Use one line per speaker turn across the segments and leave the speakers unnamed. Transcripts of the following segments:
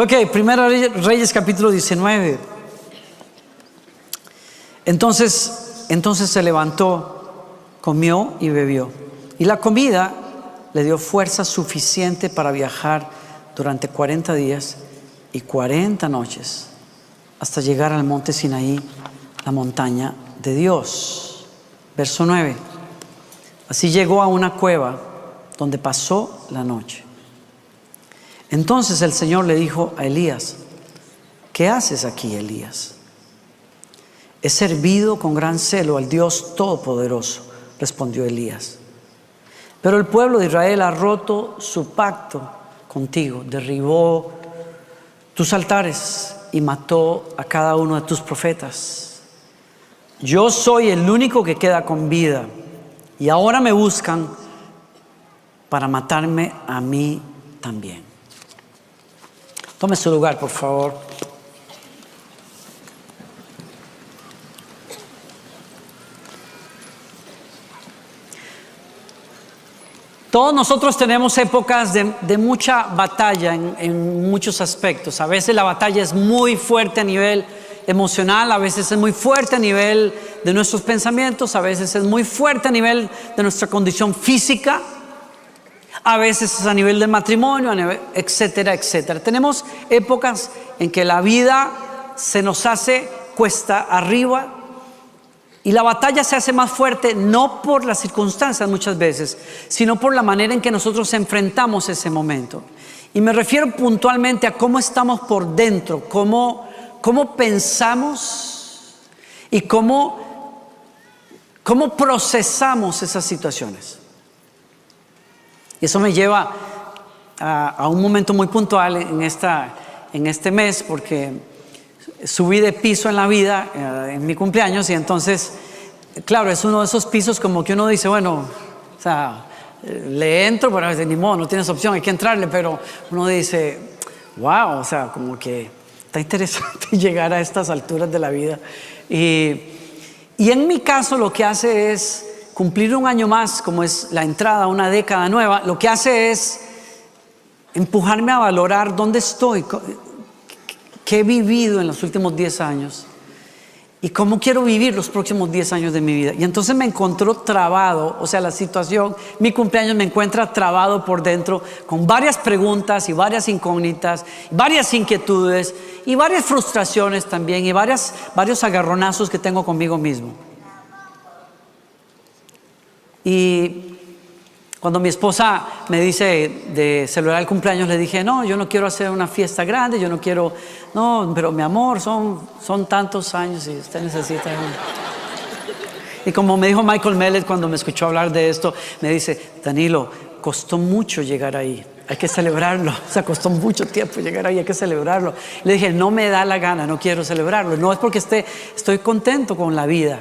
Ok, Primera Reyes capítulo 19. Entonces se levantó, comió y bebió. Y la comida le dio fuerza suficiente para viajar durante 40 días y 40 noches hasta llegar al monte Sinaí, la montaña de Dios. Verso 9. Así llegó a una cueva donde pasó la noche. Entonces el Señor le dijo a Elías: ¿qué haces aquí, Elías? He servido con gran celo al Dios Todopoderoso, respondió Elías. Pero el pueblo de Israel ha roto su pacto contigo, derribó tus altares y mató a cada uno de tus profetas. Yo soy el único que queda con vida y ahora me buscan para matarme a mí también. Tome su lugar, por favor. Todos nosotros tenemos épocas de mucha batalla en muchos aspectos. A veces la batalla es muy fuerte a nivel emocional, a veces es muy fuerte a nivel de nuestros pensamientos, a veces es muy fuerte a nivel de nuestra condición física, a veces es a nivel de matrimonio, etcétera, etcétera. Tenemos épocas en que la vida se nos hace cuesta arriba y la batalla se hace más fuerte, no por las circunstancias muchas veces, sino por la manera en que nosotros enfrentamos ese momento. Y me refiero puntualmente a cómo estamos por dentro, cómo pensamos y cómo procesamos esas situaciones. Y eso me lleva a un momento muy puntual en este mes, porque subí de piso en la vida en mi cumpleaños, y entonces, claro, es uno de esos pisos como que uno dice, bueno, o sea, le entro, pero a veces ni modo, no tienes opción, hay que entrarle, pero uno dice, wow, o sea, como que está interesante llegar a estas alturas de la vida. Y en mi caso lo que hace es cumplir un año más, como es la entrada a una década nueva, lo que hace es empujarme a valorar dónde estoy, qué he vivido en los últimos 10 años y cómo quiero vivir los próximos 10 años de mi vida. Y entonces me encontró trabado, o sea, la situación, mi cumpleaños me encuentra trabado por dentro, con varias preguntas y varias incógnitas, varias inquietudes y varias frustraciones también, y varios agarronazos que tengo conmigo mismo. Y cuando mi esposa me dice de celebrar el cumpleaños, le dije, no, yo no quiero hacer una fiesta grande, no, pero mi amor, son tantos años y usted necesita Y como me dijo Michael Mellet cuando me escuchó hablar de esto, me dice, Danilo, costó mucho llegar ahí, hay que celebrarlo. O sea, costó mucho tiempo llegar ahí, hay que celebrarlo. Le dije, no me da la gana, no quiero celebrarlo. No es porque estoy contento con la vida,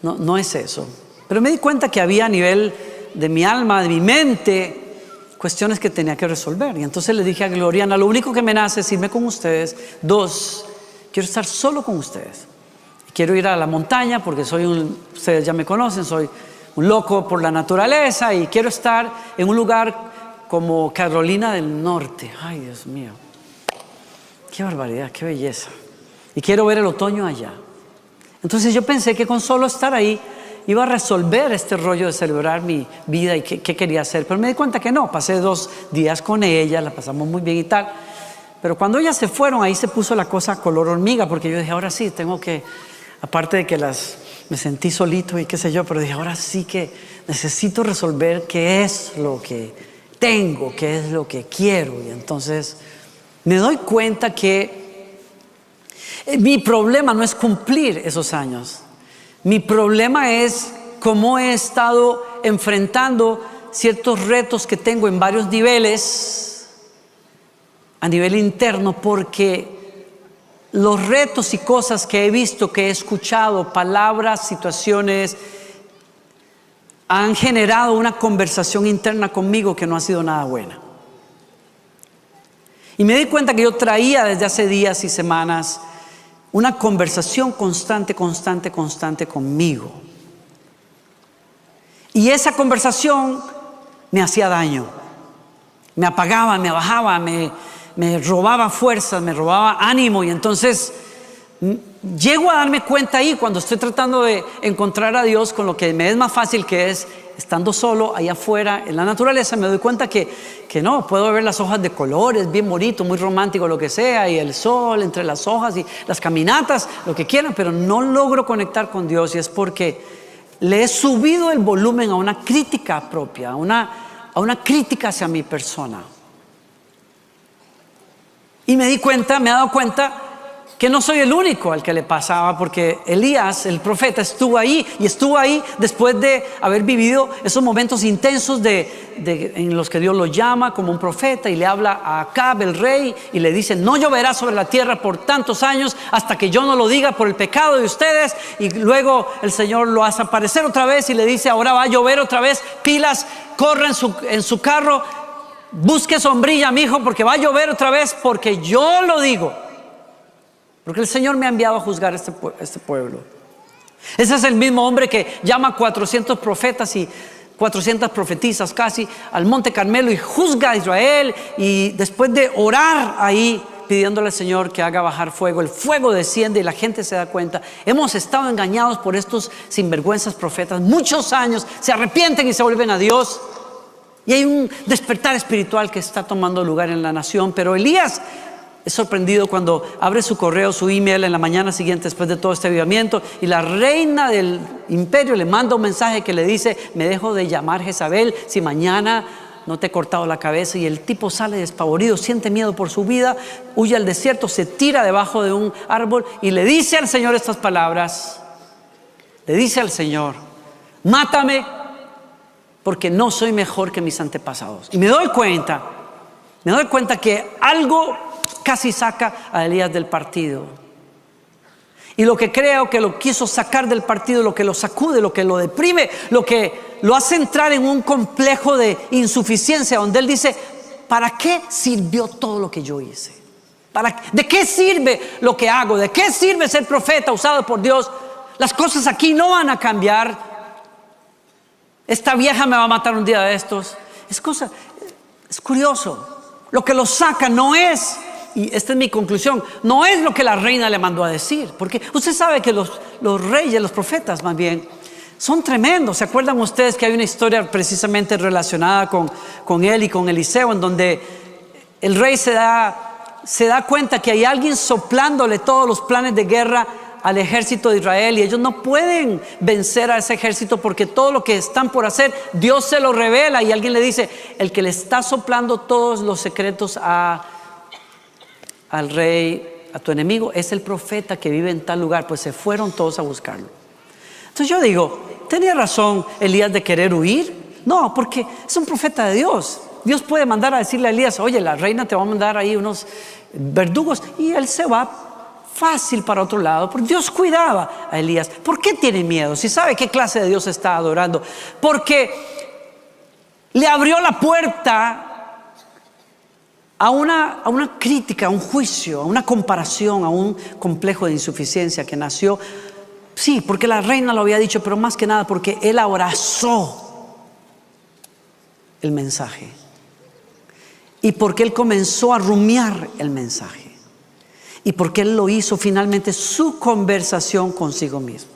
no es eso. Pero me di cuenta que había a nivel de mi alma, de mi mente, cuestiones que tenía que resolver. Y entonces le dije a Gloriana, lo único que me nace es irme con ustedes. 2, quiero estar solo con ustedes. Quiero ir a la montaña porque ustedes ya me conocen, soy un loco por la naturaleza, y quiero estar en un lugar como Carolina del Norte. Ay, Dios mío, qué barbaridad, qué belleza. Y quiero ver el otoño allá. Entonces yo pensé que con solo estar ahí iba a resolver este rollo de celebrar mi vida y qué quería hacer. Pero me di cuenta que no. Pasé 2 días con ella, la pasamos muy bien y tal. Pero cuando ellas se fueron, ahí se puso la cosa color hormiga, porque yo dije, ahora sí, tengo que, aparte de que me sentí solito y qué sé yo, pero dije, ahora sí que necesito resolver qué es lo que tengo, qué es lo que quiero. Y entonces me doy cuenta que mi problema no es cumplir esos años. Mi problema es cómo he estado enfrentando ciertos retos que tengo en varios niveles, a nivel interno, porque los retos y cosas que he visto, que he escuchado, palabras, situaciones, han generado una conversación interna conmigo que no ha sido nada buena. Y me di cuenta que yo traía desde hace días y semanas una conversación constante conmigo. Y esa conversación me hacía daño. Me apagaba, me bajaba, me me robaba fuerzas, me robaba ánimo. Y entonces llego a darme cuenta ahí cuando estoy tratando de encontrar a Dios con lo que me es más fácil, que es estando solo allá afuera en la naturaleza. Me doy cuenta que no, puedo ver las hojas de colores, bien bonito, muy romántico, lo que sea, y el sol entre las hojas y las caminatas, lo que quieran, pero no logro conectar con Dios. Y es porque le he subido el volumen a una crítica propia, a una crítica hacia mi persona. Y me he dado cuenta que no soy el único al que le pasaba, porque Elías, el profeta, estuvo ahí después de haber vivido esos momentos intensos en los que Dios lo llama como un profeta y le habla a Acab, el rey, y le dice: no lloverá sobre la tierra por tantos años hasta que yo no lo diga por el pecado de ustedes. Y luego el Señor lo hace aparecer otra vez y le dice: ahora va a llover otra vez, pilas, corre en su carro, busque sombrilla, mi hijo, porque va a llover otra vez, porque yo lo digo. Porque el Señor me ha enviado a juzgar este pueblo. Ese es el mismo hombre que llama a 400 profetas y 400 profetisas casi al Monte Carmelo y juzga a Israel. Y después de orar ahí pidiéndole al Señor que haga bajar fuego, el fuego desciende y la gente se da cuenta. Hemos estado engañados por estos sinvergüenzas profetas muchos años. Se arrepienten y se vuelven a Dios. Y hay un despertar espiritual que está tomando lugar en la nación. Pero Elías es sorprendido cuando abre su correo, su email en la mañana siguiente después de todo este avivamiento, y la reina del imperio le manda un mensaje que le dice: me dejo de llamar Jezabel si mañana no te he cortado la cabeza. Y el tipo sale despavorido, siente miedo por su vida, huye al desierto, se tira debajo de un árbol y le dice al Señor estas palabras. Le dice al Señor: mátame, porque no soy mejor que mis antepasados. Y me doy cuenta que algo casi saca a Elías del partido. Y lo que creo que lo quiso sacar del partido, lo que lo sacude, lo que lo deprime, lo que lo hace entrar en un complejo de insuficiencia, donde él dice: ¿para qué sirvió todo lo que yo hice? ¿De qué sirve lo que hago? ¿De qué sirve ser profeta usado por Dios? Las cosas aquí no van a cambiar. Esta vieja me va a matar un día de estos. Es curioso. Lo que lo saca no es, y esta es mi conclusión, no es lo que la reina le mandó a decir. Porque usted sabe que los reyes, los profetas más bien, son tremendos. ¿Se acuerdan ustedes que hay una historia precisamente relacionada con él y con Eliseo, en donde el rey se da cuenta que hay alguien soplándole todos los planes de guerra al ejército de Israel, y ellos no pueden vencer a ese ejército porque todo lo que están por hacer Dios se lo revela? Y alguien le dice: el que le está soplando todos los secretos al rey, a tu enemigo, es el profeta que vive en tal lugar. Pues se fueron todos a buscarlo. Entonces yo digo: ¿tenía razón Elías de querer huir? No, porque es un profeta de Dios. Dios puede mandar a decirle a Elías: oye, la reina te va a mandar ahí unos verdugos, y él se va fácil para otro lado, porque Dios cuidaba a Elías. ¿Por qué tiene miedo? Si sabe qué clase de Dios está adorando. Porque le abrió la puerta a una crítica, a un juicio, a una comparación, a un complejo de insuficiencia que nació, sí, porque la reina lo había dicho, pero más que nada porque él abrazó el mensaje y porque él comenzó a rumiar el mensaje. Y porque él lo hizo finalmente su conversación consigo mismo.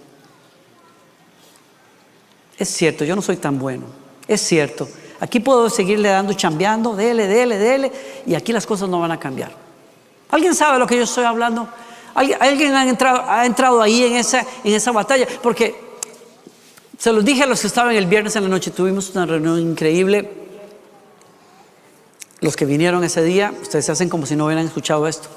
Es cierto, yo no soy tan bueno. Es cierto, aquí puedo seguirle dando, chambeando, dele, y aquí las cosas no van a cambiar. ¿Alguien sabe lo que yo estoy hablando? ¿Alguien ha entrado ahí en esa batalla? Porque se los dije a los que estaban el viernes en la noche, tuvimos una reunión increíble. Los que vinieron ese día, ustedes se hacen como si no hubieran escuchado esto.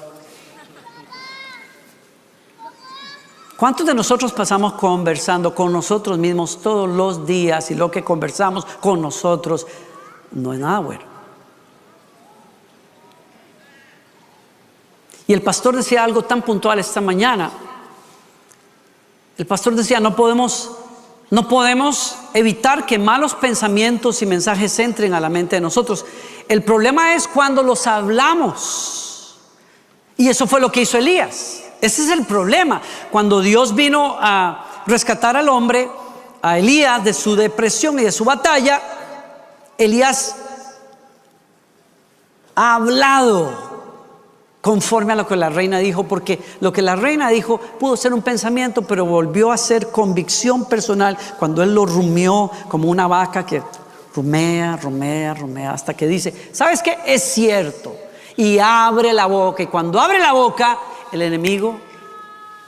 ¿Cuántos de nosotros pasamos conversando con nosotros mismos todos los días, y lo que conversamos con nosotros no es nada bueno? Y el pastor decía algo tan puntual esta mañana. El pastor decía: no podemos evitar que malos pensamientos y mensajes entren a la mente de nosotros. El problema es cuando los hablamos. Y eso fue lo que hizo Elías. Ese es el problema. Cuando Dios vino a rescatar al hombre, a Elías, de su depresión y de su batalla, Elías ha hablado conforme a lo que la reina dijo, porque lo que la reina dijo pudo ser un pensamiento, pero volvió a ser convicción personal cuando él lo rumió como una vaca que rumea, hasta que dice, ¿sabes qué? Es cierto. Y abre la boca, y cuando abre la boca, el enemigo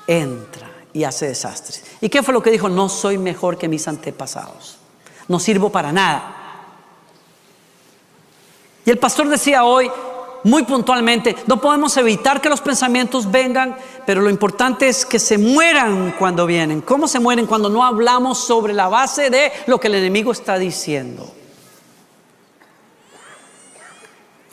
entra y hace desastres. ¿Y qué fue lo que dijo? No soy mejor que mis antepasados, no sirvo para nada. Y el pastor decía hoy, muy puntualmente, no podemos evitar que los pensamientos vengan, pero lo importante es que se mueran cuando vienen. ¿Cómo se mueren? Cuando no hablamos sobre la base de lo que el enemigo está diciendo.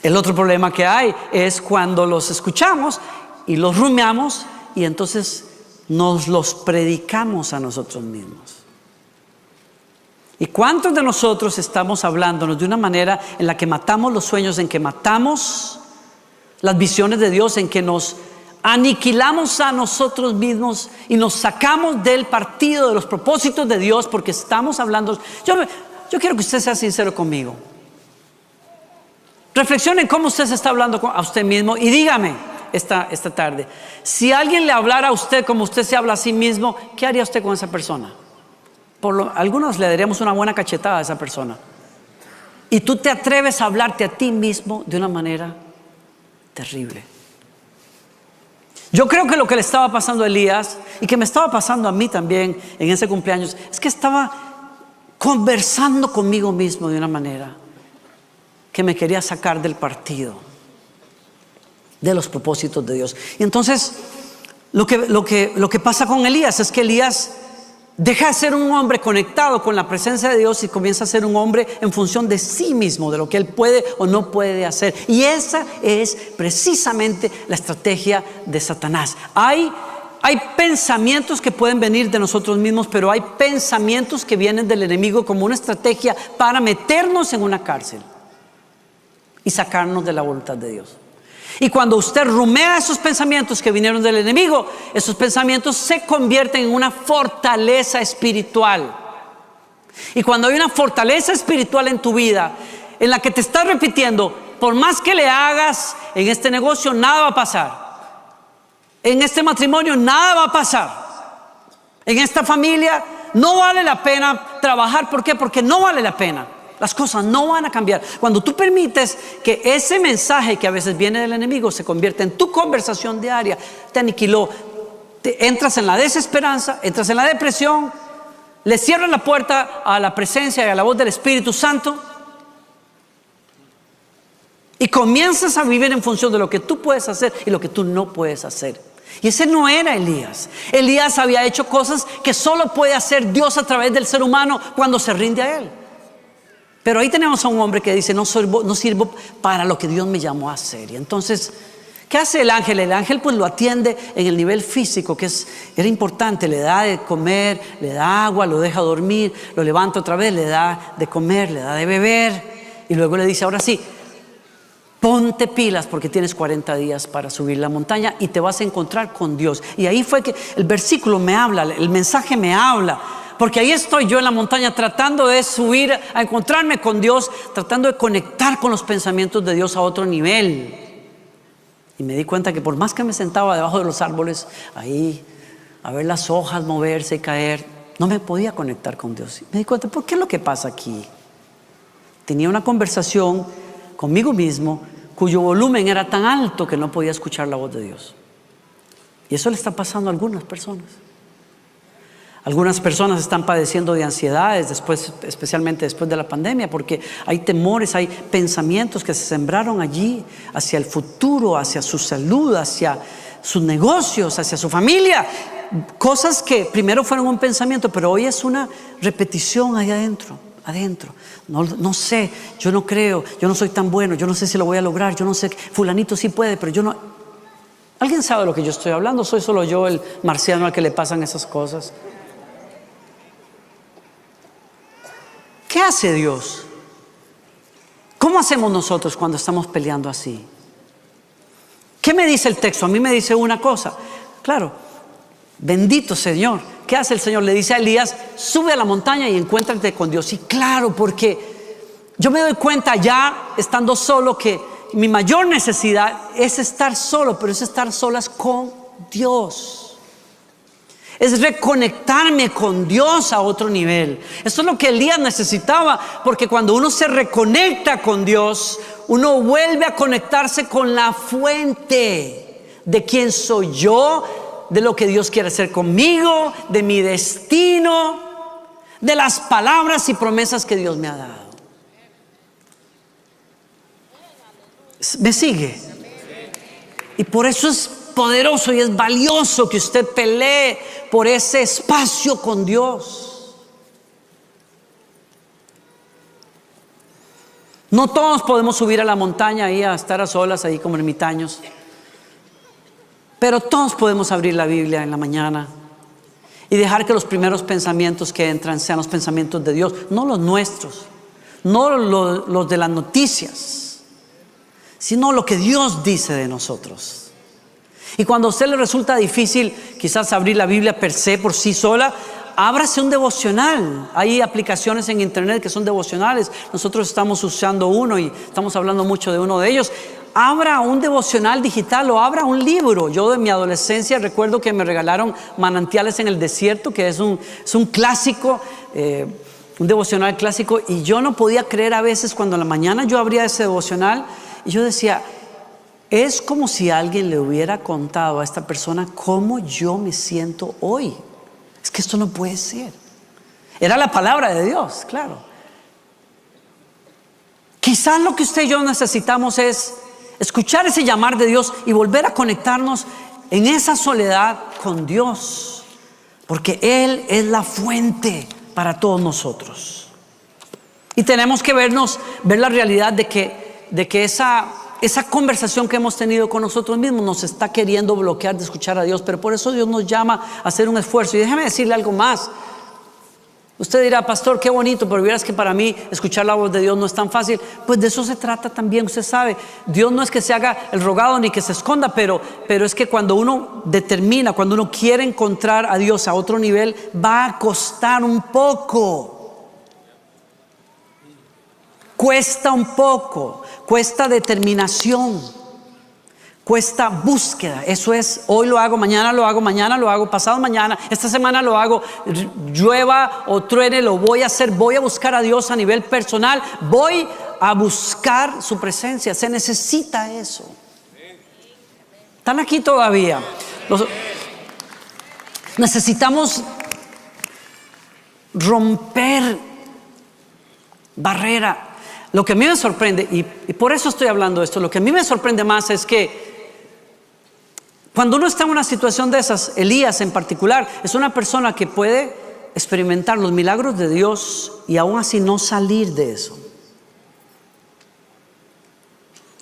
El otro problema que hay es cuando los escuchamos y los rumiamos y entonces nos los predicamos a nosotros mismos. ¿Y cuántos de nosotros estamos hablándonos de una manera en la que matamos los sueños, en que matamos las visiones de Dios, en que nos aniquilamos a nosotros mismos y nos sacamos del partido de los propósitos de Dios porque estamos hablando? Yo quiero que usted sea sincero conmigo. Reflexione en cómo usted se está hablando a usted mismo y dígame esta tarde, si alguien le hablara a usted como usted se habla a sí mismo, ¿qué haría usted con esa persona? Algunos le daríamos una buena cachetada a esa persona. Y tú te atreves a hablarte a ti mismo de una manera terrible. Yo creo que lo que le estaba pasando a Elías y que me estaba pasando a mí también en ese cumpleaños es que estaba conversando conmigo mismo de una manera que me quería sacar del partido de los propósitos de Dios. Y entonces lo que pasa con Elías es que Elías deja de ser un hombre conectado con la presencia de Dios y comienza a ser un hombre en función de sí mismo, de lo que él puede o no puede hacer. Y esa es precisamente la estrategia de Satanás. Hay pensamientos que pueden venir de nosotros mismos, pero hay pensamientos que vienen del enemigo como una estrategia para meternos en una cárcel y sacarnos de la voluntad de Dios. Y cuando usted rumea esos pensamientos que vinieron del enemigo, esos pensamientos se convierten en una fortaleza espiritual. Y cuando hay una fortaleza espiritual en tu vida, en la que te estás repitiendo, por más que le hagas en este negocio, nada va a pasar. En este matrimonio, nada va a pasar. En esta familia, no vale la pena trabajar. ¿Por qué? Porque no vale la pena. Las cosas no van a cambiar. Cuando tú permites que ese mensaje que a veces viene del enemigo se convierta en tu conversación diaria, te aniquiló. Entras en la desesperanza, entras en la depresión, le cierras la puerta a la presencia y a la voz del Espíritu Santo y comienzas a vivir en función de lo que tú puedes hacer y lo que tú no puedes hacer. Y ese no era Elías. Elías había hecho cosas que solo puede hacer Dios a través del ser humano cuando se rinde a él. Pero ahí tenemos a un hombre que dice, no sirvo para lo que Dios me llamó a hacer. Y entonces, ¿qué hace el ángel? El ángel pues lo atiende en el nivel físico, que era importante. Le da de comer, le da agua, lo deja dormir, lo levanta otra vez, le da de comer, le da de beber. Y luego le dice, ahora sí, ponte pilas porque tienes 40 días para subir la montaña y te vas a encontrar con Dios. Y ahí fue que el versículo me habla, el mensaje me habla. Porque ahí estoy yo en la montaña tratando de subir, a encontrarme con Dios, tratando de conectar con los pensamientos de Dios a otro nivel. Y me di cuenta que por más que me sentaba debajo de los árboles, ahí, a ver las hojas moverse y caer, no me podía conectar con Dios. Y me di cuenta, ¿por qué es lo que pasa aquí? Tenía una conversación conmigo mismo cuyo volumen era tan alto que no podía escuchar la voz de Dios. Y eso le está pasando a algunas personas. Algunas personas están padeciendo de ansiedades especialmente después de la pandemia, porque hay temores, hay pensamientos que se sembraron allí hacia el futuro, hacia su salud, hacia sus negocios, hacia su familia. Cosas que primero fueron un pensamiento, pero hoy es una repetición ahí adentro. No sé, yo no creo, yo no soy tan bueno, yo no sé si lo voy a lograr, yo no sé, fulanito sí puede, pero yo no. ¿Alguien sabe de lo que yo estoy hablando? ¿Soy solo yo el marciano al que le pasan esas cosas? ¿Qué hace Dios? ¿Cómo hacemos nosotros cuando estamos peleando así? ¿Qué me dice el texto? A mí me dice una cosa. Claro, bendito Señor. ¿Qué hace el Señor? Le dice a Elías, sube a la montaña y encuéntrate con Dios. Y claro, porque yo me doy cuenta ya, estando solo, que mi mayor necesidad es estar solo, pero es estar solas con Dios. Es reconectarme con Dios a otro nivel. Eso es lo que Elías necesitaba, porque cuando uno se reconecta con Dios, uno vuelve a conectarse con la fuente de quién soy yo, de lo que Dios quiere hacer conmigo, de mi destino, de las palabras y promesas que Dios me ha dado. ¿Me sigue? Y por eso es poderoso y es valioso que usted pelee por ese espacio con Dios. No todos podemos subir a la montaña ahí a estar a solas ahí como ermitaños, pero todos podemos abrir la Biblia en la mañana y dejar que los primeros pensamientos que entran sean los pensamientos de Dios, no los nuestros, no los de las noticias, sino lo que Dios dice de nosotros. Y cuando a usted le resulta difícil quizás abrir la Biblia per se, por sí sola, ábrase un devocional. Hay aplicaciones en internet que son devocionales. Nosotros estamos usando uno y estamos hablando mucho de uno de ellos. Abra un devocional digital o abra un libro. Yo de mi adolescencia recuerdo que me regalaron Manantiales en el Desierto, que es un clásico, un devocional clásico. Y yo no podía creer a veces cuando en la mañana yo abría ese devocional y yo decía, es como si alguien le hubiera contado a esta persona cómo yo me siento hoy. Es que esto no puede ser. Era la palabra de Dios, claro. Quizás lo que usted y yo necesitamos es escuchar ese llamar de Dios y volver a conectarnos en esa soledad con Dios, porque Él es la fuente para todos nosotros. Y tenemos que ver la realidad de que esa conversación que hemos tenido con nosotros mismos nos está queriendo bloquear de escuchar a Dios, pero por eso Dios nos llama a hacer un esfuerzo. Y déjeme decirle algo más. Usted dirá, pastor, qué bonito, pero vieras que para mí escuchar la voz de Dios no es tan fácil. Pues de eso se trata también, usted sabe. Dios no es que se haga el rogado ni que se esconda, pero es que cuando uno determina, cuando uno quiere encontrar a Dios a otro nivel, va a costar un poco. Cuesta un poco, cuesta determinación, cuesta búsqueda. Eso es, hoy lo hago, mañana lo hago, pasado mañana, esta semana lo hago, llueva o truene, lo voy a hacer, voy a buscar a Dios a nivel personal, voy a buscar su presencia. Se necesita eso. ¿Están aquí todavía? Necesitamos romper barrera. Lo que a mí me sorprende, y por eso estoy hablando de esto, lo que a mí me sorprende más es que cuando uno está en una situación de esas, Elías en particular, es una persona que puede experimentar los milagros de Dios y aún así no salir de eso.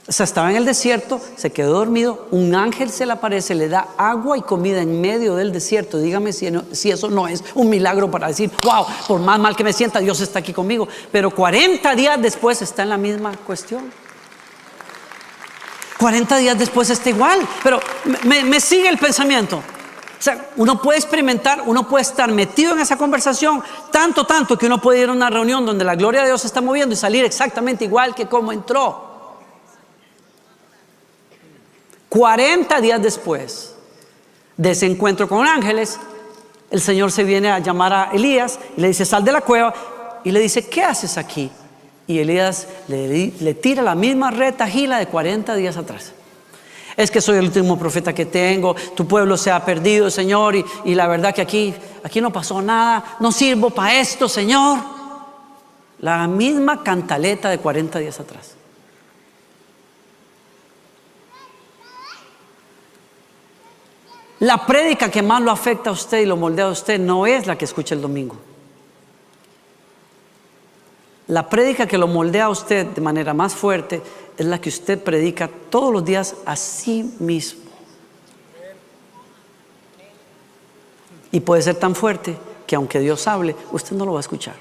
O sea, estaba en el desierto, se quedó dormido, un ángel se le aparece, le da agua y comida en medio del desierto. Dígame si eso no es un milagro para decir, wow, por más mal que me sienta, Dios está aquí conmigo. Pero 40 días después está en la misma cuestión. 40 días después está igual. Pero me sigue el pensamiento. O sea, uno puede experimentar, uno puede estar metido en esa conversación tanto que uno puede ir a una reunión donde la gloria de Dios se está moviendo y salir exactamente igual que como entró. 40 días después de ese encuentro con ángeles, el Señor se viene a llamar a Elías y le dice, sal de la cueva, y le dice, ¿qué haces aquí? Y Elías le tira la misma retahíla de 40 días atrás. Es que soy el último profeta que tengo, tu pueblo se ha perdido, Señor, y la verdad que aquí no pasó nada, no sirvo para esto, Señor. La misma cantaleta de 40 días atrás. La prédica que más lo afecta a usted y lo moldea a usted no es la que escucha el domingo. La prédica que lo moldea a usted de manera más fuerte es la que usted predica todos los días a sí mismo. Y puede ser tan fuerte que aunque Dios hable, usted no lo va a escuchar.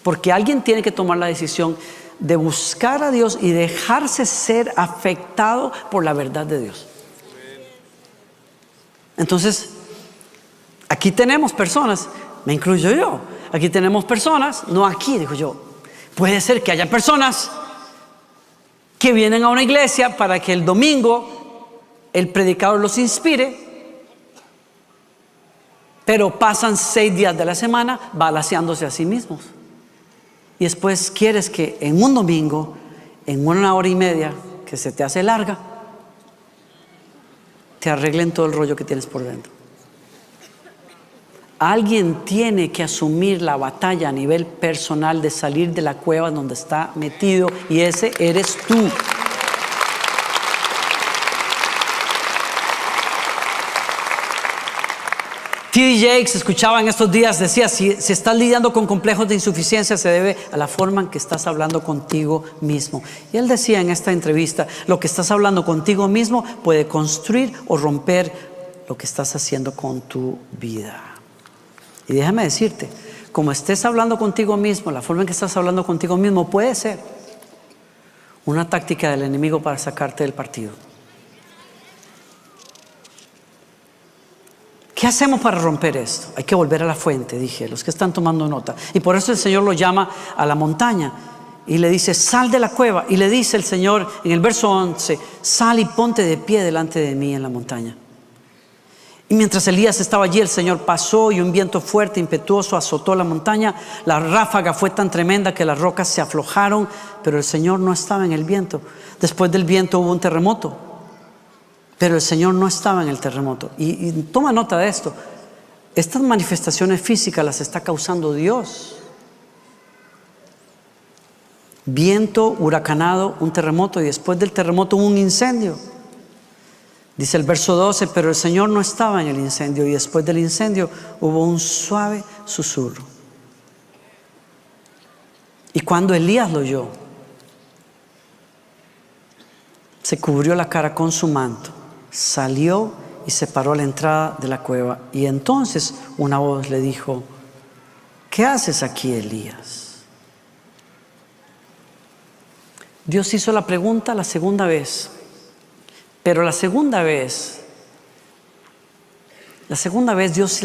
Porque alguien tiene que tomar la decisión de buscar a Dios y dejarse ser afectado por la verdad de Dios. Entonces, aquí tenemos personas, me incluyo yo, aquí tenemos personas, no aquí, digo yo, puede ser que haya personas que vienen a una iglesia para que el domingo el predicador los inspire, pero pasan 6 días de la semana balaceándose a sí mismos. Y después quieres que en un domingo, en 1 hora y media, que se te hace larga, te arreglen todo el rollo que tienes por dentro. Alguien tiene que asumir la batalla a nivel personal de salir de la cueva donde está metido, y ese eres tú. T.D. Jakes, escuchaba en estos días, decía: si estás lidiando con complejos de insuficiencia, se debe a la forma en que estás hablando contigo mismo. Y él decía en esta entrevista: lo que estás hablando contigo mismo puede construir o romper lo que estás haciendo con tu vida. Y déjame decirte, como estés hablando contigo mismo, la forma en que estás hablando contigo mismo puede ser una táctica del enemigo para sacarte del partido. ¿Qué hacemos para romper esto? Hay que volver a la fuente, dije, los que están tomando nota. Y por eso el Señor lo llama a la montaña y le dice: sal de la cueva. Y le dice el Señor en el verso 11: sal y ponte de pie delante de mí en la montaña. Y mientras Elías estaba allí, el Señor pasó y un viento fuerte, impetuoso, azotó la montaña. La ráfaga fue tan tremenda que las rocas se aflojaron, pero el Señor no estaba en el viento. Después del viento hubo un terremoto, pero el Señor no estaba en el terremoto. Y toma nota de esto: estas manifestaciones físicas las está causando Dios. Viento huracanado, un terremoto, y después del terremoto hubo un incendio. Dice el verso 12: pero el Señor no estaba en el incendio, y después del incendio hubo un suave susurro. Y cuando Elías lo oyó, se cubrió la cara con su manto, salió y se paró a la entrada de la cueva. Y entonces una voz le dijo: ¿qué haces aquí, Elías? Dios hizo la pregunta la segunda vez, pero la segunda vez Dios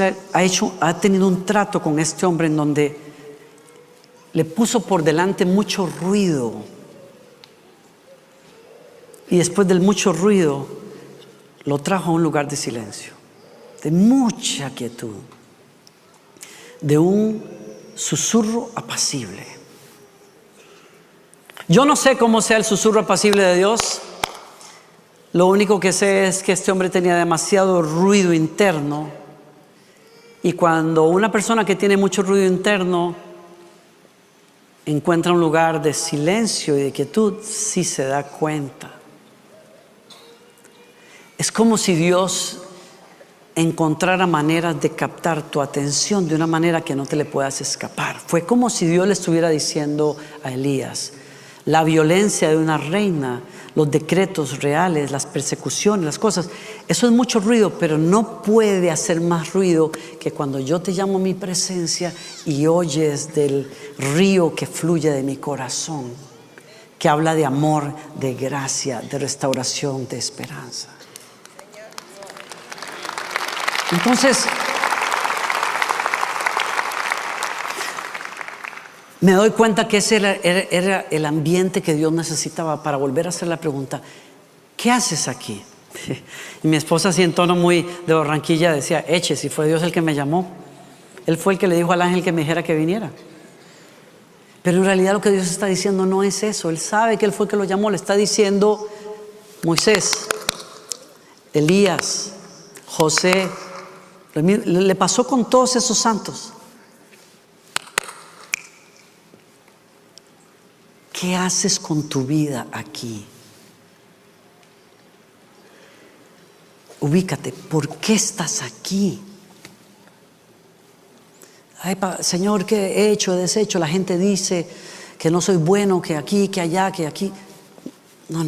ha tenido un trato con este hombre en donde le puso por delante mucho ruido, y después del mucho ruido lo trajo a un lugar de silencio, de mucha quietud, de un susurro apacible. Yo no sé cómo sea el susurro apacible de Dios. Lo único que sé es que este hombre tenía demasiado ruido interno, y cuando una persona que tiene mucho ruido interno encuentra un lugar de silencio y de quietud, sí se da cuenta. Es como si Dios encontrara maneras de captar tu atención de una manera que no te le puedas escapar. Fue como si Dios le estuviera diciendo a Elías: la violencia de una reina, los decretos reales, las persecuciones, las cosas, eso es mucho ruido, pero no puede hacer más ruido que cuando yo te llamo a mi presencia y oyes del río que fluye de mi corazón, que habla de amor, de gracia, de restauración, de esperanza. Entonces, me doy cuenta que ese era el ambiente que Dios necesitaba para volver a hacer la pregunta: ¿qué haces aquí? Y mi esposa, así en tono muy de Barranquilla, decía: eche, si fue Dios el que me llamó. Él fue el que le dijo al ángel que me dijera que viniera. Pero en realidad lo que Dios está diciendo no es eso. Él sabe que Él fue el que lo llamó. Le está diciendo: Moisés, Elías, José. Le pasó con todos esos santos. ¿Qué haces con tu vida aquí? Ubícate. ¿Por qué estás aquí? Ay, Señor, ¿qué he hecho, he deshecho? La gente dice que no soy bueno, que aquí, que allá, que aquí. No.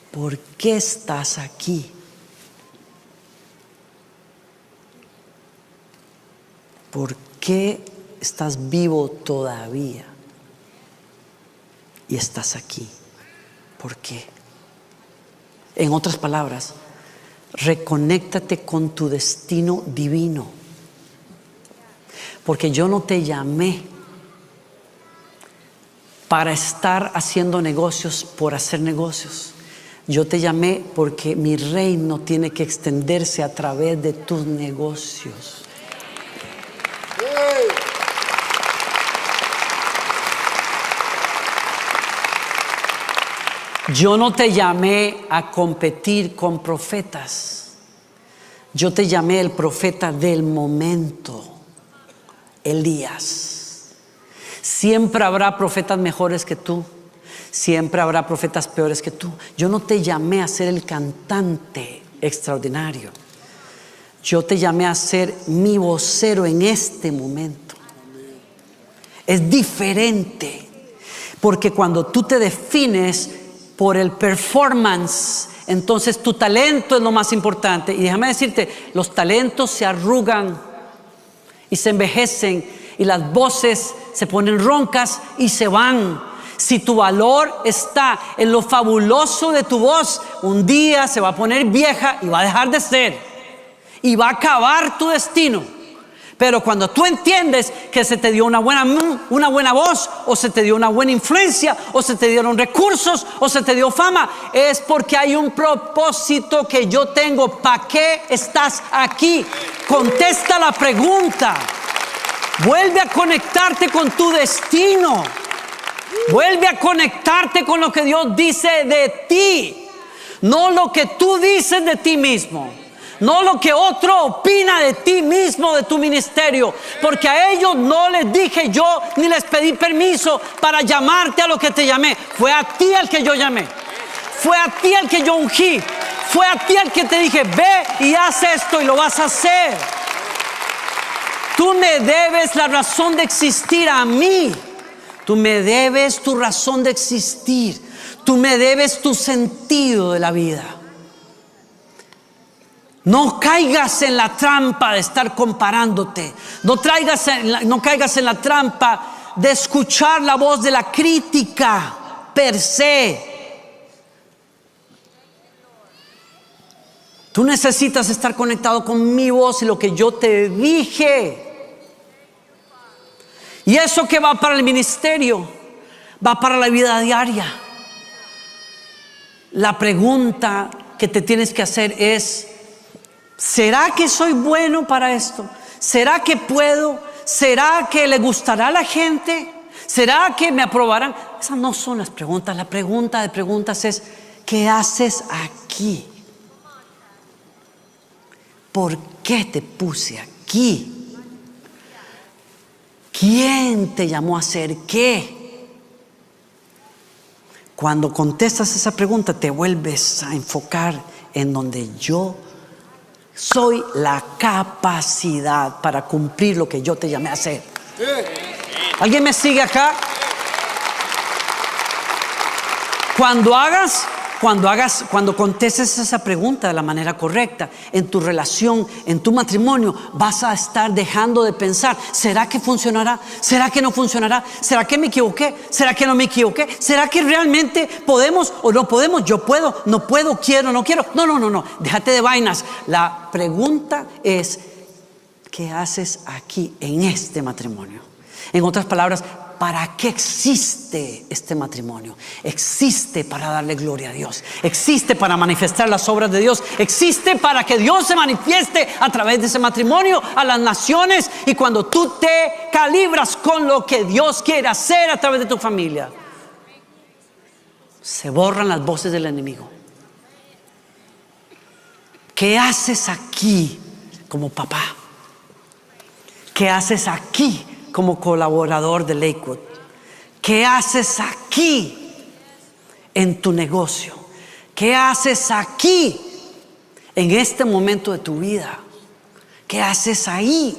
¿Por qué estás aquí? ¿Por qué estás vivo todavía? Y estás aquí. ¿Por qué? En otras palabras, reconéctate con tu destino divino. Porque yo no te llamé para estar haciendo negocios por hacer negocios. Yo te llamé porque mi reino tiene que extenderse a través de tus negocios. Yo no te llamé a competir con profetas. Yo te llamé el profeta del momento, Elías. Siempre habrá profetas mejores que tú. Siempre habrá profetas peores que tú. Yo no te llamé a ser el cantante extraordinario. Yo te llamé a ser mi vocero en este momento. Es diferente. Porque cuando tú te defines por el performance, entonces tu talento es lo más importante. Y déjame decirte, los talentos se arrugan y se envejecen y las voces se ponen roncas y se van. Si tu valor está en lo fabuloso de tu voz, un día se va a poner vieja y va a dejar de ser y va a acabar tu destino. Pero cuando tú entiendes que se te dio una buena voz, o se te dio una buena influencia, o se te dieron recursos, o se te dio fama, es porque hay un propósito que yo tengo. ¿Para qué estás aquí? Contesta la pregunta. Vuelve a conectarte con tu destino. Vuelve a conectarte con lo que Dios dice de ti, no lo que tú dices de ti mismo, no lo que otro opina de ti mismo, de tu ministerio, porque a ellos no les dije yo ni les pedí permiso para llamarte a lo que te llamé. Fue a ti al que yo llamé, fue a ti al que yo ungí, fue a ti al que te dije ve y haz esto y lo vas a hacer. Tú me debes la razón de existir a mí. Tú me debes tu razón de existir. Tú me debes tu sentido de la vida. No caigas en la trampa de estar comparándote. No caigas en la trampa de escuchar la voz de la crítica per se. Tú necesitas estar conectado con mi voz y lo que yo te dije. Y eso que va para el ministerio, va para la vida diaria. La pregunta que te tienes que hacer es: ¿será que soy bueno para esto? ¿Será que puedo? ¿Será que le gustará a la gente? ¿Será que me aprobarán? Esas no son las preguntas. La pregunta de preguntas es: ¿qué haces aquí? ¿Por qué te puse aquí? ¿Quién te llamó a hacer qué? Cuando contestas esa pregunta, te vuelves a enfocar en donde yo soy la capacidad para cumplir lo que yo te llamé a hacer. ¿Alguien me sigue acá? Cuando contestes esa pregunta de la manera correcta, en tu relación, en tu matrimonio, vas a estar dejando de pensar: ¿será que funcionará? ¿Será que no funcionará? ¿Será que me equivoqué? ¿Será que no me equivoqué? ¿Será que realmente podemos o no podemos? Yo puedo, no puedo, quiero, no quiero. No. Déjate de vainas. La pregunta es: ¿qué haces aquí en este matrimonio? En otras palabras, ¿para qué existe este matrimonio? Existe para darle gloria a Dios. Existe para manifestar las obras de Dios. Existe para que Dios se manifieste a través de ese matrimonio a las naciones. Y cuando tú te calibras con lo que Dios quiere hacer a través de tu familia, se borran las voces del enemigo. ¿Qué haces aquí como papá? ¿Qué haces aquí como colaborador de Lakewood? ¿Qué haces aquí en tu negocio? ¿Qué haces aquí en este momento de tu vida? ¿Qué haces ahí?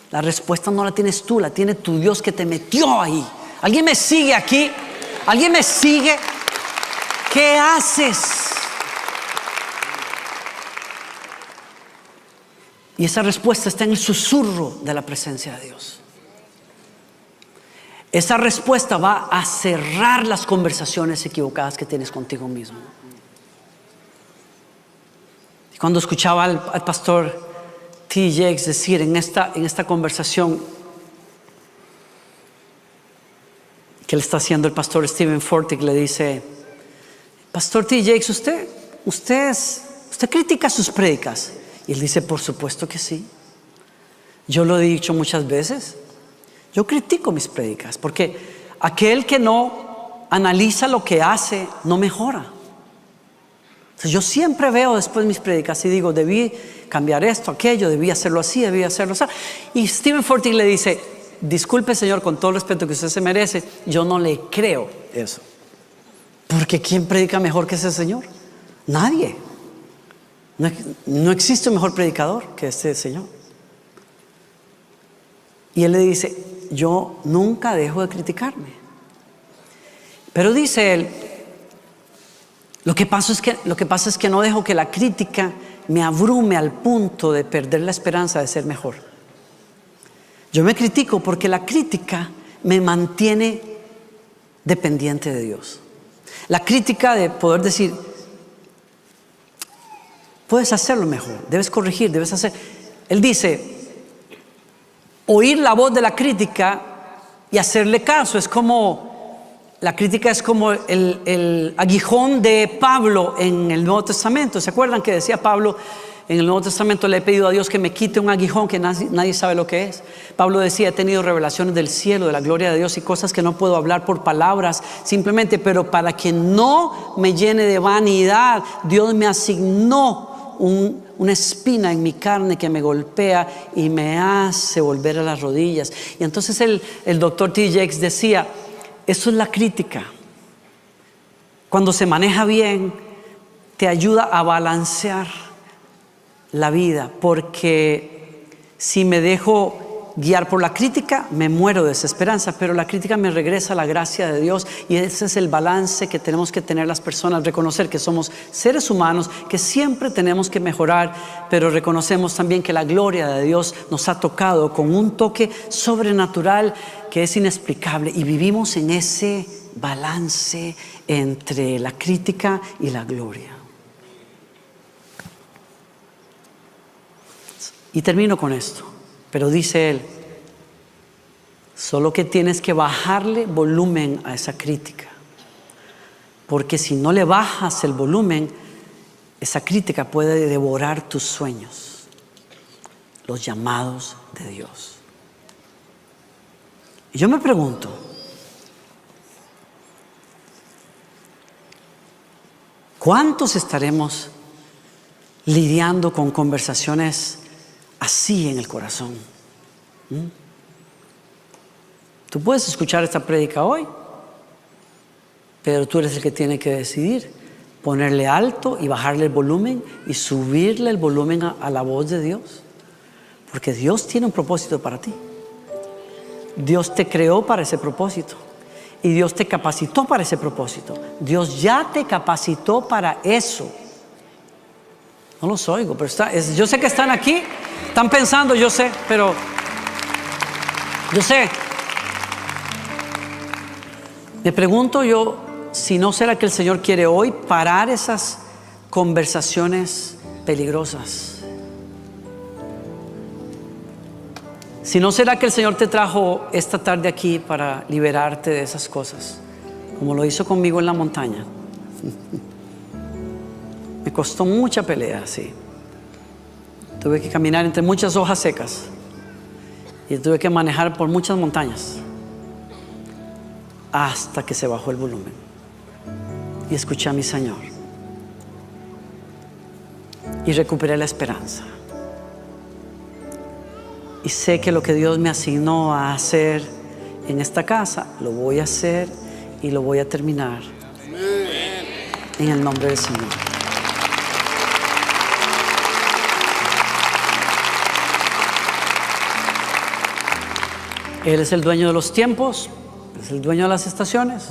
La respuesta no la tienes tú, la tiene tu Dios que te metió ahí. ¿Alguien me sigue aquí? ¿Alguien me sigue? ¿Qué haces? Y esa respuesta está en el susurro de la presencia de Dios. Esa respuesta va a cerrar las conversaciones equivocadas que tienes contigo mismo. Y cuando escuchaba al pastor T. Jakes decir en esta conversación que le está haciendo el pastor Stephen Furtick, le dice: Pastor T. Jakes, ¿usted critica sus prédicas? Y él dice: por supuesto que sí. Yo lo he dicho muchas veces. Yo critico mis prédicas porque aquel que no analiza lo que hace no mejora. Entonces yo siempre veo después mis prédicas y digo: debí cambiar esto, aquello, debí hacerlo así, debí hacerlo así. Y Stephen Furtick le dice: disculpe, señor, con todo el respeto que usted se merece, yo no le creo eso. Porque ¿quién predica mejor que ese señor? Nadie. No existe un mejor predicador que este señor. Y él le dice: yo nunca dejo de criticarme. Pero dice él: lo que pasa es que no dejo que la crítica me abrume al punto de perder la esperanza de ser mejor. Yo me critico porque la crítica me mantiene dependiente de Dios. La crítica de poder decir: puedes hacerlo mejor, debes corregir, debes hacer. Él dice: oír la voz de la crítica y hacerle caso es como, la crítica es como el aguijón de Pablo en el Nuevo Testamento. ¿Se acuerdan que decía Pablo en el Nuevo Testamento: le he pedido a Dios que me quite un aguijón que nadie sabe lo que es? Pablo decía: he tenido revelaciones del cielo, de la gloria de Dios, y cosas que no puedo hablar por palabras simplemente, pero para que no me llene de vanidad, Dios me asignó una espina en mi carne que me golpea y me hace volver a las rodillas. Y entonces el doctor T. Jakes decía: eso es la crítica. Cuando se maneja bien, te ayuda a balancear la vida, porque si me dejo guiar por la crítica, me muero de desesperanza, pero la crítica me regresa a la gracia de Dios, y ese es el balance que tenemos que tener las personas: reconocer que somos seres humanos, que siempre tenemos que mejorar, pero reconocemos también que la gloria de Dios nos ha tocado con un toque sobrenatural que es inexplicable, y vivimos en ese balance entre la crítica y la gloria. Y termino con esto. Pero dice él: solo que tienes que bajarle volumen a esa crítica, porque si no le bajas el volumen, esa crítica puede devorar tus sueños, los llamados de Dios. Y yo me pregunto: ¿cuántos estaremos lidiando con conversaciones así en el corazón? Tú puedes escuchar esta prédica hoy, pero tú eres el que tiene que decidir ponerle alto y bajarle el volumen y subirle el volumen a la voz de Dios, porque Dios tiene un propósito para ti. Dios te creó para ese propósito y Dios te capacitó para ese propósito. Dios ya te capacitó para eso. No los oigo, pero yo sé que están aquí, están pensando, yo sé, pero yo sé. Me pregunto yo si no será que el Señor quiere hoy parar esas conversaciones peligrosas. Si no será que el Señor te trajo esta tarde aquí para liberarte de esas cosas, como lo hizo conmigo en la montaña. Me costó mucha pelea, sí. Tuve que caminar entre muchas hojas secas y tuve que manejar por muchas montañas hasta que se bajó el volumen y escuché a mi Señor y recuperé la esperanza. Y sé que lo que Dios me asignó a hacer en esta casa, lo voy a hacer y lo voy a terminar. Amén. En el nombre del Señor. Él es el dueño de los tiempos, es el dueño de las estaciones.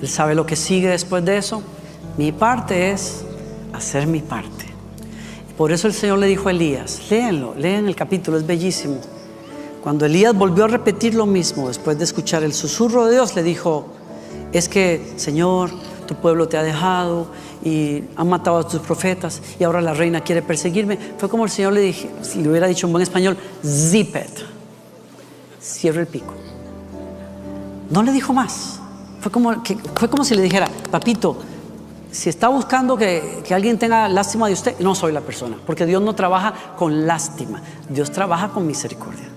Él sabe lo que sigue después de eso. Mi parte es hacer mi parte. Por eso el Señor le dijo a Elías, lean el capítulo, es bellísimo. Cuando Elías volvió a repetir lo mismo después de escuchar el susurro de Dios, le dijo: es que, Señor, tu pueblo te ha dejado y han matado a tus profetas y ahora la reina quiere perseguirme. Fue como el Señor le hubiera dicho en buen español: zip it, cierra el pico. no le dijo más. Fue como si le dijera: papito, si está buscando que alguien tenga lástima de usted, no soy la persona, porque Dios no trabaja con lástima, Dios trabaja con misericordia.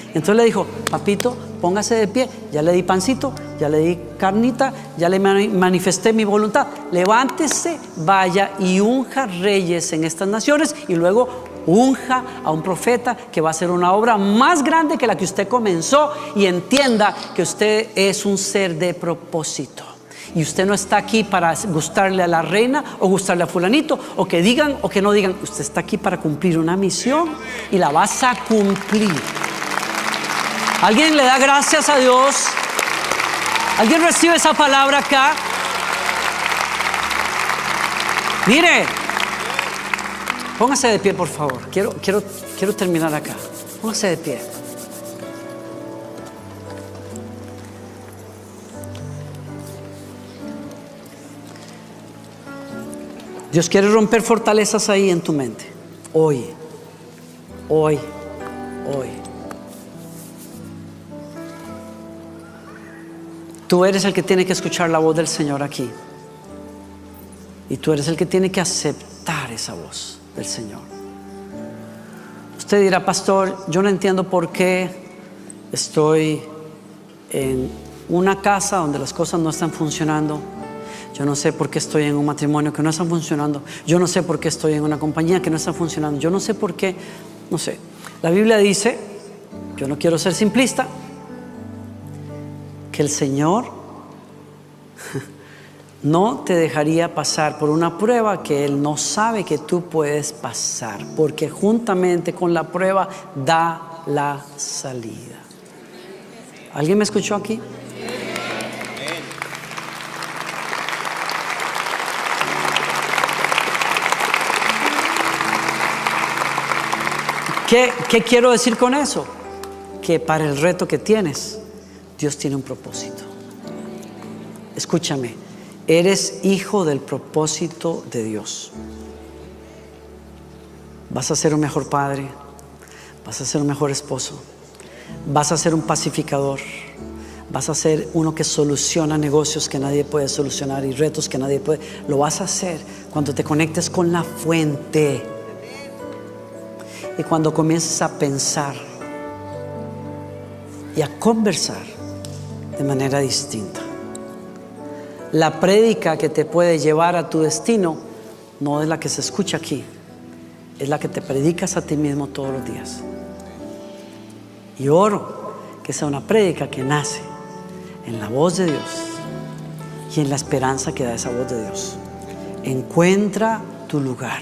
Entonces le dijo: papito, póngase de pie, ya le di pancito, ya le di carnita, ya le manifesté mi voluntad, levántese, vaya y unja reyes en estas naciones, y luego unja a un profeta que va a hacer una obra más grande que la que usted comenzó, y entienda que usted es un ser de propósito. Y usted no está aquí para gustarle a la reina o gustarle a fulanito, o que digan o que no digan. Usted está aquí para cumplir una misión, y la vas a cumplir. ¿Alguien le da gracias a Dios? ¿Alguien recibe esa palabra acá? Mire, póngase de pie, por favor. Quiero terminar acá. Póngase de pie. Dios quiere romper fortalezas ahí en tu mente. Hoy. Tú eres el que tiene que escuchar la voz del Señor aquí. Y tú eres el que tiene que aceptar esa voz del Señor. Usted dirá: pastor, yo no entiendo por qué estoy en una casa donde las cosas no están funcionando. Yo no sé por qué estoy en un matrimonio que no está funcionando. Yo no sé por qué estoy en una compañía que no está funcionando. Yo no sé por qué, no sé. La Biblia dice, yo no quiero ser simplista, que el Señor no te dejaría pasar por una prueba que Él no sabe que tú puedes pasar, porque juntamente con la prueba da la salida. ¿Alguien me escuchó aquí? ¿Qué quiero decir con eso? Que para el reto que tienes, Dios tiene un propósito. Escúchame, eres hijo del propósito de Dios. Vas a ser un mejor padre, vas a ser un mejor esposo, vas a ser un pacificador, vas a ser uno que soluciona negocios que nadie puede solucionar y retos que nadie puede. Lo vas a hacer cuando te conectes con la fuente. Y cuando comiences a pensar y a conversar de manera distinta. La prédica que te puede llevar a tu destino no es la que se escucha aquí, es la que te predicas a ti mismo todos los días. Y oro que sea una prédica que nace en la voz de Dios y en la esperanza que da esa voz de Dios. Encuentra tu lugar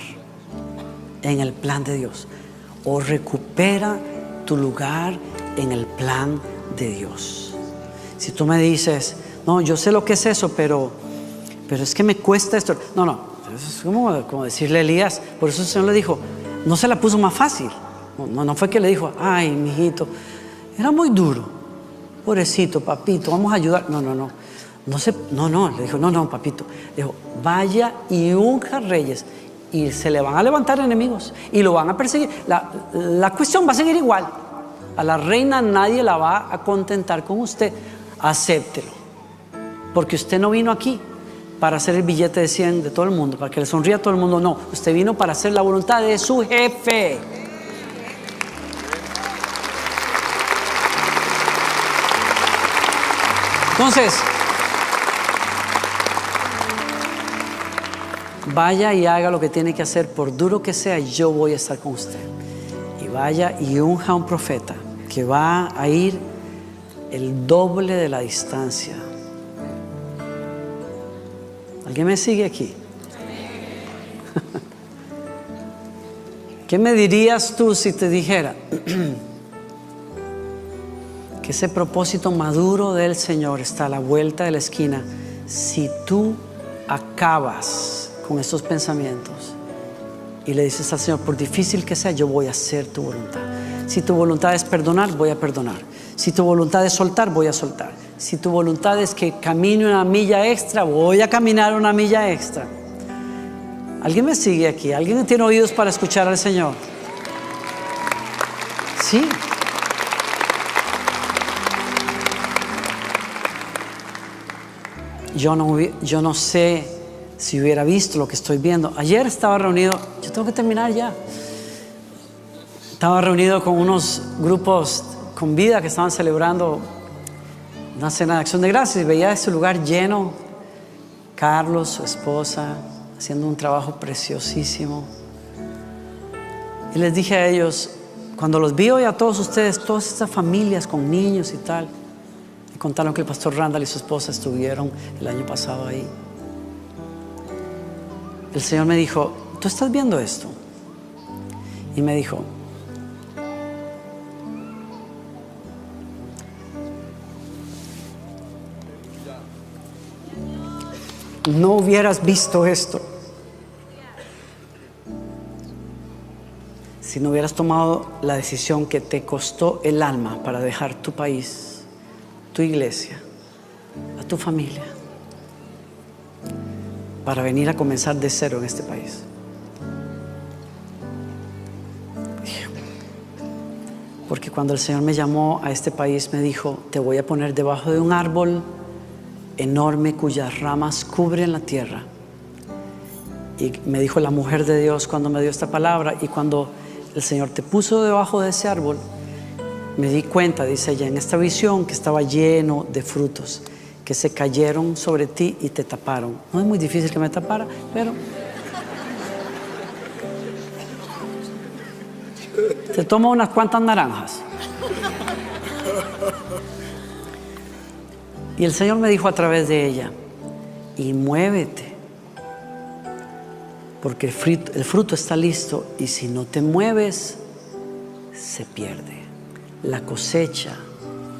en el plan de Dios. O recupera tu lugar en el plan de Dios. Si tú me dices: no, yo sé lo que es eso, pero es que me cuesta esto. No, es como decirle a Elías. Por eso el Señor le dijo, no se la puso más fácil. No fue que le dijo: ay, mijito, era muy duro, pobrecito, papito, vamos a ayudar. No, le dijo, no, papito. Le dijo: vaya y unja reyes, y se le van a levantar enemigos y lo van a perseguir. La cuestión va a seguir igual. A la reina nadie la va a contentar con usted. Acéptelo, porque usted no vino aquí para hacer el billete de 100 de todo el mundo, para que le sonría a todo el mundo. No, usted vino para hacer la voluntad de su jefe. Entonces, vaya y haga lo que tiene que hacer, por duro que sea. Yo voy a estar con usted. Y vaya y unja a un profeta que va a ir el doble de la distancia. ¿Alguien me sigue aquí? ¿Qué me dirías tú si te dijera que ese propósito maduro del Señor está a la vuelta de la esquina si tú acabas con estos pensamientos y le dices al Señor: por difícil que sea, yo voy a hacer tu voluntad? Si tu voluntad es perdonar, voy a perdonar. Si tu voluntad es soltar, voy a soltar. Si tu voluntad es que camine una milla extra, voy a caminar una milla extra. ¿Alguien me sigue aquí? ¿Alguien tiene oídos para escuchar al Señor? Sí. yo no sé si hubiera visto lo que estoy viendo. Ayer estaba reunido, yo tengo que terminar ya. Estaba reunido con unos grupos con vida que estaban celebrando una cena de acción de gracias y veía ese lugar lleno. Carlos, su esposa, haciendo un trabajo preciosísimo. Y les dije a ellos, cuando los vi hoy a todos ustedes, todas estas familias con niños y tal, me contaron que el pastor Randall y su esposa estuvieron el año pasado ahí. El Señor me dijo, ¿tú estás viendo esto? Y me dijo, no hubieras visto esto si no hubieras tomado la decisión que te costó el alma para dejar tu país, tu iglesia, a tu familia, para venir a comenzar de cero en este país. Porque cuando el Señor me llamó a este país me dijo, te voy a poner debajo de un árbol enorme cuyas ramas cubren la tierra. Y me dijo la mujer de Dios cuando me dio esta palabra, y cuando el Señor te puso debajo de ese árbol, me di cuenta, dice ella, en esta visión que estaba lleno de frutos que se cayeron sobre ti y te taparon. No es muy difícil que me tapara, pero te tomo unas cuantas naranjas. Y el Señor me dijo a través de ella, y muévete, porque el fruto está listo, y si no te mueves, se pierde. La cosecha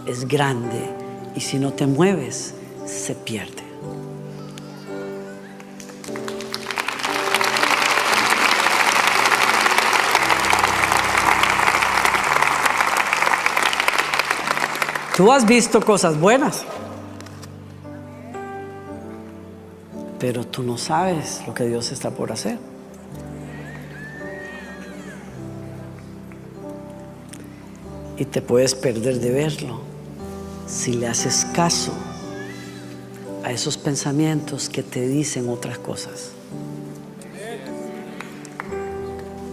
es grande, y si no te mueves, se pierde. Tú has visto cosas buenas, pero tú no sabes lo que Dios está por hacer. Y te puedes perder de verlo si le haces caso a esos pensamientos que te dicen otras cosas.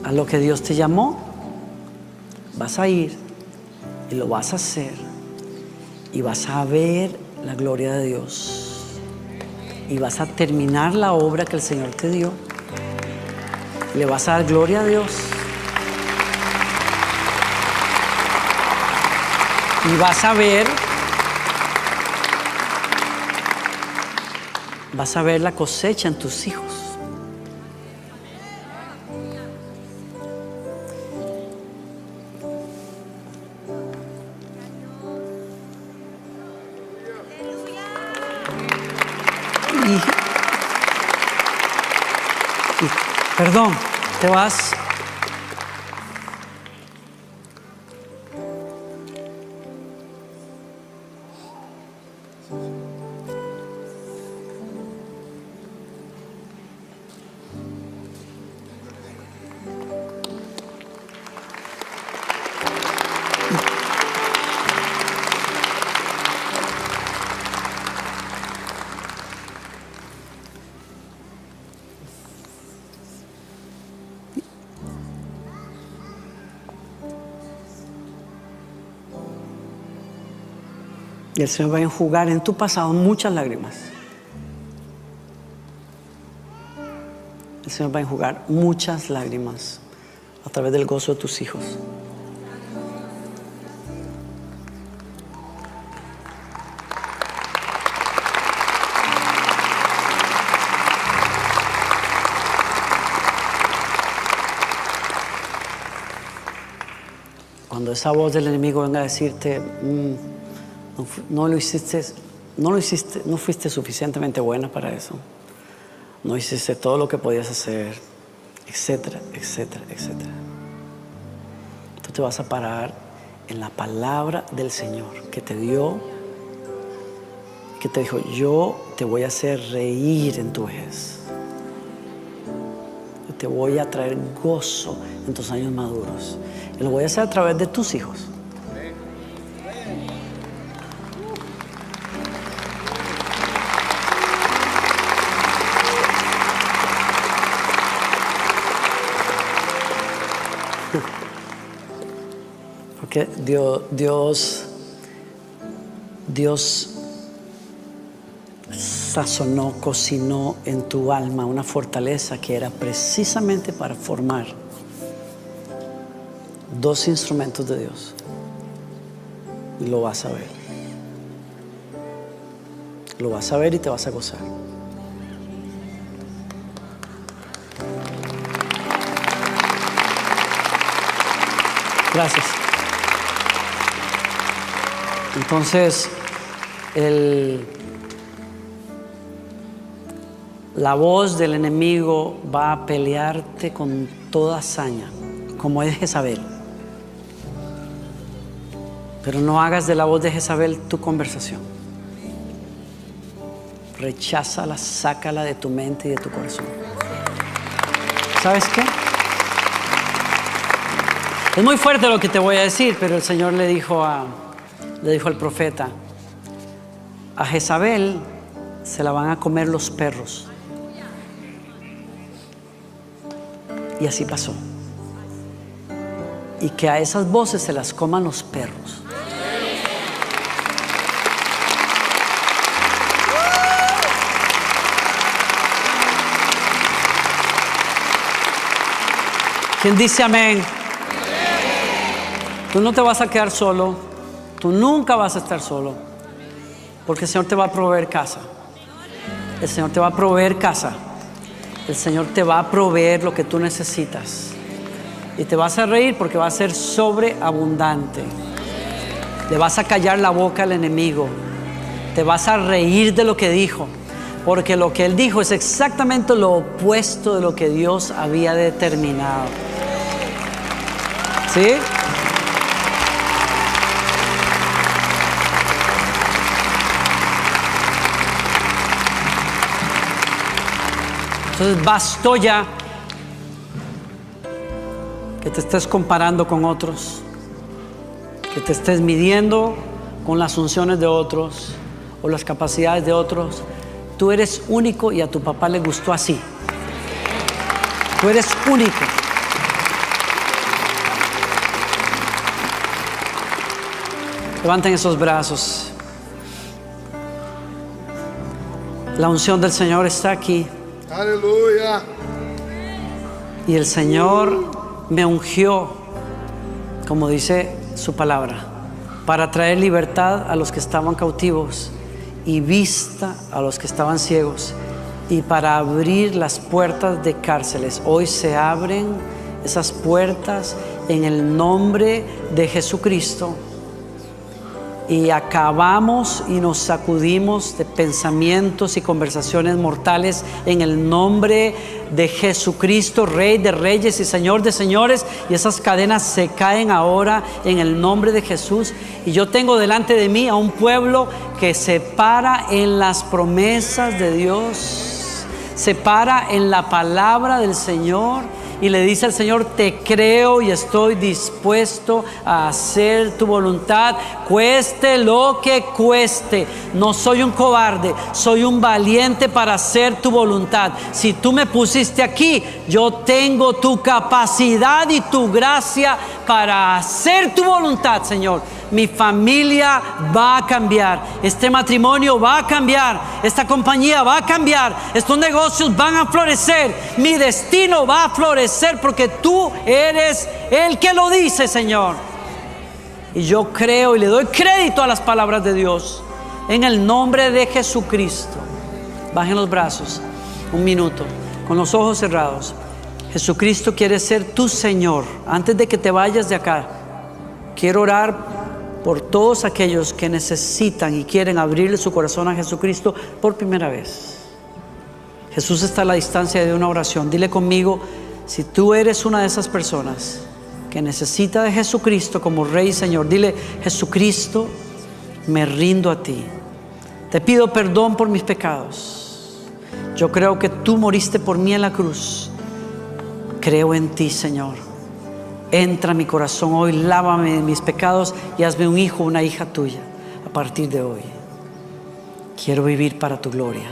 A lo que Dios te llamó, vas a ir y lo vas a hacer, y vas a ver la gloria de Dios. Y vas a terminar la obra que el Señor te dio. Le vas a dar gloria a Dios. Y vas a ver la cosecha en tus hijos. Perdón, te vas. Y el Señor va a enjugar en tu pasado muchas lágrimas. El Señor va a enjugar muchas lágrimas a través del gozo de tus hijos. Cuando esa voz del enemigo venga a decirte, no fuiste suficientemente buena para eso, no hiciste todo lo que podías hacer, etcétera, etcétera, etcétera. Tú te vas a parar en la palabra del Señor que te dio, que te dijo, yo te voy a hacer reír en tu vejez, yo te voy a traer gozo en tus años maduros, y lo voy a hacer a través de tus hijos. Porque Dios sazonó, cocinó en tu alma una fortaleza que era precisamente para formar dos instrumentos de Dios. Y lo vas a ver. Lo vas a ver y te vas a gozar. Gracias. Entonces, la voz del enemigo va a pelearte con toda hazaña, como es Jezabel. Pero no hagas de la voz de Jezabel tu conversación. Recházala, sácala de tu mente y de tu corazón. ¿Sabes qué? Es muy fuerte lo que te voy a decir, pero el Señor le dijo al profeta: a Jezabel se la van a comer los perros. Y así pasó. Y que a esas voces se las coman los perros. ¿Quién dice amén? Tú no te vas a quedar solo. Tú nunca vas a estar solo. Porque el Señor te va a proveer casa. El Señor te va a proveer casa. El Señor te va a proveer lo que tú necesitas. Y te vas a reír porque va a ser sobreabundante. Le vas a callar la boca al enemigo. Te vas a reír de lo que dijo. Porque lo que él dijo es exactamente lo opuesto de lo que Dios había determinado. ¿Sí? Entonces bastó ya que te estés comparando con otros, que te estés midiendo con las unciones de otros o las capacidades de otros. Tú eres único y a tu papá le gustó así. Tú eres único. Levanten esos brazos. La unción del Señor está aquí.
Aleluya.
Y el Señor me ungió, como dice su palabra, para traer libertad a los que estaban cautivos y vista a los que estaban ciegos, y para abrir las puertas de cárceles. Hoy se abren esas puertas en el nombre de Jesucristo. Y acabamos y nos sacudimos de pensamientos y conversaciones mortales en el nombre de Jesucristo, Rey de reyes y Señor de señores. Y esas cadenas se caen ahora en el nombre de Jesús. Y yo tengo delante de mí a un pueblo que se para en las promesas de Dios, se para en la palabra del Señor. Y le dice al Señor: te creo y estoy dispuesto a hacer tu voluntad, cueste lo que cueste. No soy un cobarde, soy un valiente para hacer tu voluntad. Si tú me pusiste aquí, yo tengo tu capacidad y tu gracia para hacer tu voluntad, Señor. Mi familia va a cambiar, este matrimonio va a cambiar, esta compañía va a cambiar, estos negocios van a florecer, mi destino va a florecer, porque tú eres el que lo dice, Señor. Y yo creo y le doy crédito a las palabras de Dios en el nombre de Jesucristo. Bajen los brazos un minuto, con los ojos cerrados. Jesucristo quiere ser tu Señor. Antes de que te vayas de acá, quiero orar por todos aquellos que necesitan y quieren abrirle su corazón a Jesucristo por primera vez. Jesús está a la distancia de una oración. Dile conmigo: si tú eres una de esas personas que necesita de Jesucristo como Rey y Señor, dile: Jesucristo, me rindo a ti. Te pido perdón por mis pecados. Yo creo que tú moriste por mí en la cruz. Creo en ti, Señor. Entra a mi corazón hoy, lávame de mis pecados y hazme un hijo, una hija tuya a partir de hoy. Quiero vivir para tu gloria.